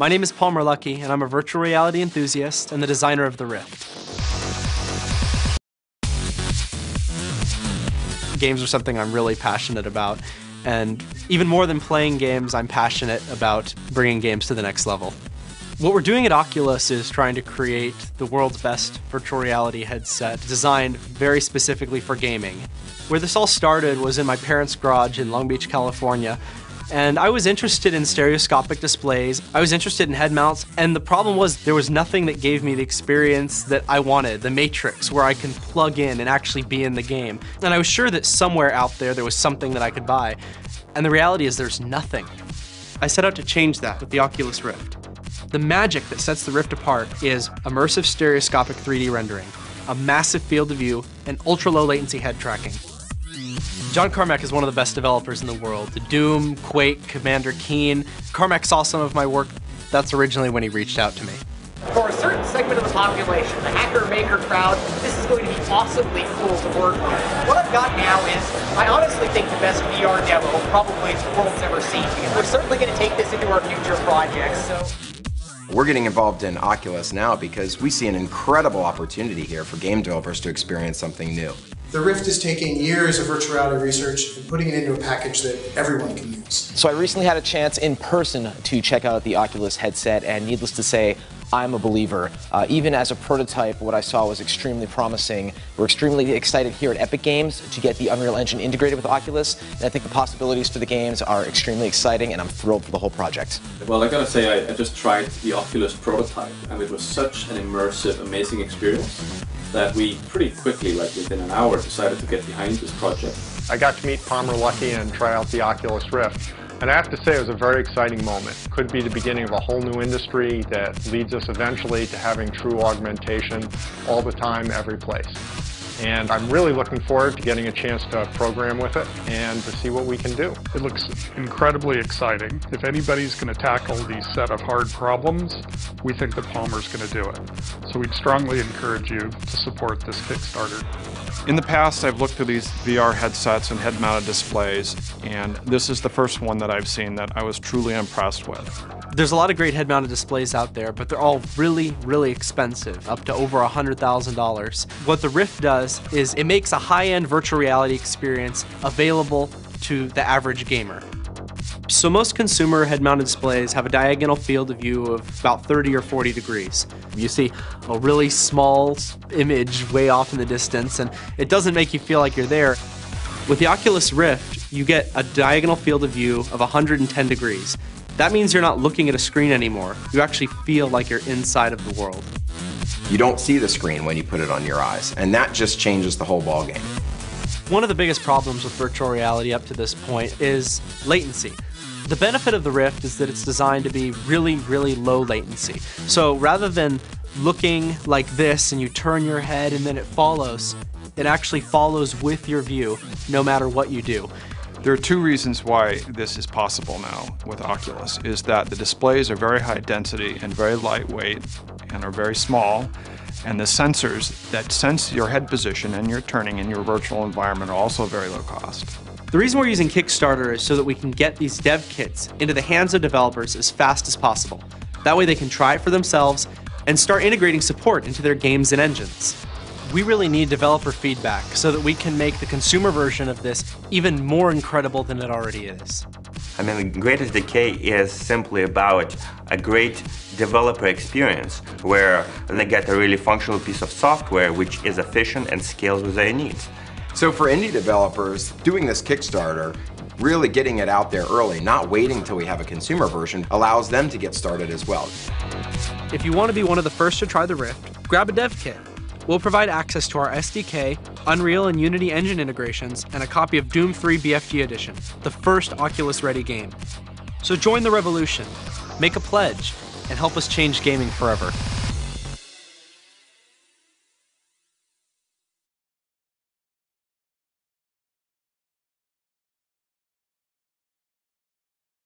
My name is Palmer Lucky, and I'm a virtual reality enthusiast and the designer of the Rift. Games are something I'm really passionate about, and even more than playing games, I'm passionate about bringing games to the next level. What we're doing at Oculus is trying to create the world's best virtual reality headset designed very specifically for gaming. Where this all started was in my parents' garage in Long Beach, California, and I was interested in stereoscopic displays, I was interested in head mounts, and the problem was there was nothing that gave me the experience that I wanted, the Matrix, where I can plug in and actually be in the game. And I was sure that somewhere out there was something that I could buy, and the reality is there's nothing. I set out to change that with the Oculus Rift. The magic that sets the Rift apart is immersive stereoscopic 3D rendering, a massive field of view, and ultra-low latency head tracking. John Carmack is one of the best developers in the world. The Doom, Quake, Commander Keen. Carmack saw some of my work. That's originally when he reached out to me. For a certain segment of the population, the hacker-maker crowd, this is going to be awesomely cool to work with. What I've got now is, I honestly think the best VR demo probably the world's ever seen, because we're certainly going to take this into our future projects. We're getting involved in Oculus now because we see an incredible opportunity here for game developers to experience something new. The Rift is taking years of virtual reality research and putting it into a package that everyone can use. So I recently had a chance in person to check out the Oculus headset, and needless to say, I'm a believer. Even as a prototype, what I saw was extremely promising. We're extremely excited here at Epic Games to get the Unreal Engine integrated with Oculus, and I think the possibilities for the games are extremely exciting, and I'm thrilled for the whole project. Well, I gotta say, I just tried the Oculus prototype, and it was such an immersive, amazing experience that we pretty quickly, like within an hour, decided to get behind this project. I got to meet Palmer Lucky and try out the Oculus Rift. And I have to say it was a very exciting moment. Could be the beginning of a whole new industry that leads us eventually to having true augmentation all the time, every place. And I'm really looking forward to getting a chance to program with it and to see what we can do. It looks incredibly exciting. If anybody's going to tackle these set of hard problems, we think that Palmer's going to do it. So we'd strongly encourage you to support this Kickstarter. In the past, I've looked at these VR headsets and head-mounted displays, and this is the first one that I've seen that I was truly impressed with. There's a lot of great head-mounted displays out there, but they're all really, really expensive, up to over $100,000. What the Rift does is it makes a high-end virtual reality experience available to the average gamer. So most consumer head-mounted displays have a diagonal field of view of about 30 or 40 degrees. You see a really small image way off in the distance, and it doesn't make you feel like you're there. With the Oculus Rift, you get a diagonal field of view of 110 degrees. That means you're not looking at a screen anymore. You actually feel like you're inside of the world. You don't see the screen when you put it on your eyes, and that just changes the whole ballgame. One of the biggest problems with virtual reality up to this point is latency. The benefit of the Rift is that it's designed to be really, really low latency. So rather than looking like this and you turn your head and then it follows, it actually follows with your view no matter what you do. There are two reasons why this is possible now with Oculus, is that the displays are very high density and very lightweight and are very small, and the sensors that sense your head position and your turning in your virtual environment are also very low cost. The reason we're using Kickstarter is so that we can get these dev kits into the hands of developers as fast as possible. That way they can try it for themselves and start integrating support into their games and engines. We really need developer feedback so that we can make the consumer version of this even more incredible than it already is. I mean, Greatest Decay is simply about a great developer experience where they get a really functional piece of software which is efficient and scales with their needs. So for indie developers, doing this Kickstarter, really getting it out there early, not waiting until we have a consumer version, allows them to get started as well. If you want to be one of the first to try the Rift, grab a dev kit. We'll provide access to our SDK, Unreal and Unity engine integrations, and a copy of Doom 3 BFG Edition, the first Oculus-ready game. So join the revolution, make a pledge, and help us change gaming forever.